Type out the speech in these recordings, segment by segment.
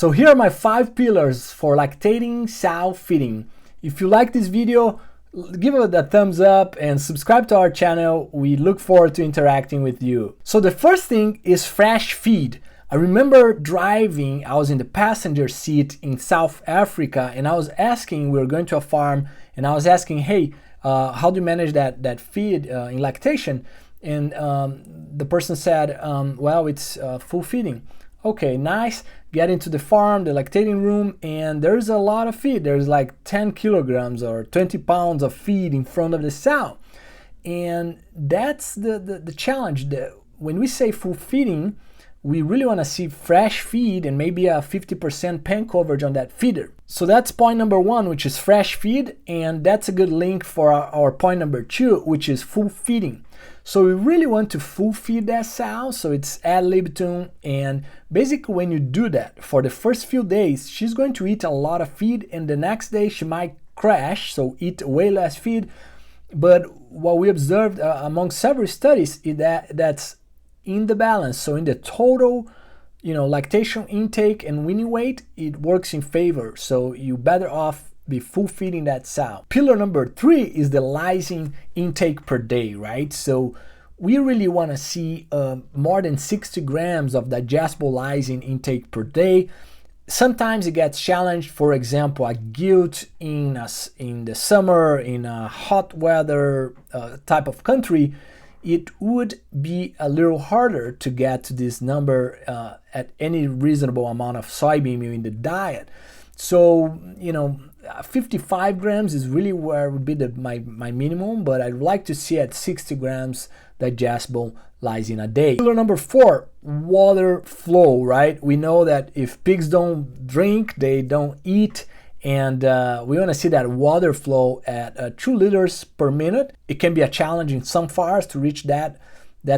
So here are my 5 pillars for lactating sow feeding. If you like this video, give it a thumbs up and subscribe to our channel. We look forward to interacting with you. So the first thing is fresh feed. I remember driving, I was in the passenger seat in South Africa, and I was asking, we were going to a farm, and I was asking, hey, how do you manage that feed in lactation? And the person said, well, it's full feeding. Okay, nice. Get into the farm, the lactating room, and there's a lot of feed. There's like 10 kilograms or 20 pounds of feed in front of the sow. And that's the challenge. When we say full feeding, we really want to see fresh feed and maybe a 50% pen coverage on that feeder. So that's point number 1, which is fresh feed, and that's a good link for our point number 2, which is full feeding. So we really want to full feed that sow, so it's ad libitum, and basically when you do that, for the first few days, she's going to eat a lot of feed, and the next day she might crash, so eat way less feed. But what we observed among several studies is that's in the balance, so in the total, lactation intake and weaning weight, it works in favor. So you better off be full feeding that sow. Pillar number 3 is the lysine intake per day, right? So we really want to see more than 60 grams of digestible lysine intake per day. Sometimes it gets challenged. For example, a gilt in the summer, in a hot weather type of country, it would be a little harder to get to this number at any reasonable amount of soybean meal in the diet. So, 55 grams is really where would be my minimum, but I'd like to see at 60 grams digestible lysine a day. Pillar number 4, water flow, right? We know that if pigs don't drink, they don't eat, and we want to see that water flow at 2 liters per minute. It can be a challenge in some farms to reach that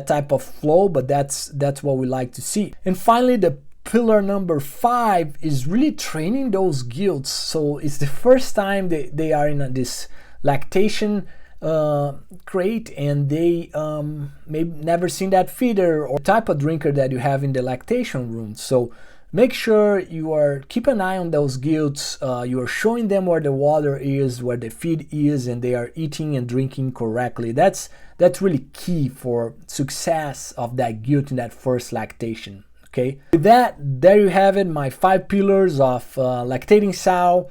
type of flow, but that's what we like to see. And finally, the pillar number 5 is really training those gilts. So it's the first time they are in this lactation crate, and they maybe never seen that feeder or type of drinker that you have in the lactation room. So make sure keep an eye on those gilts. You are showing them where the water is, where the feed is, and they are eating and drinking correctly. That's really key for success of that gilt in that first lactation. Okay. With that, there you have it, my 5 pillars of lactating sow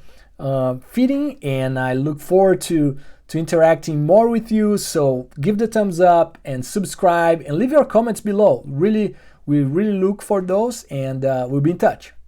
feeding, and I look forward to interacting more with you. So give the thumbs up and subscribe and leave your comments below. We really look for those, and we'll be in touch.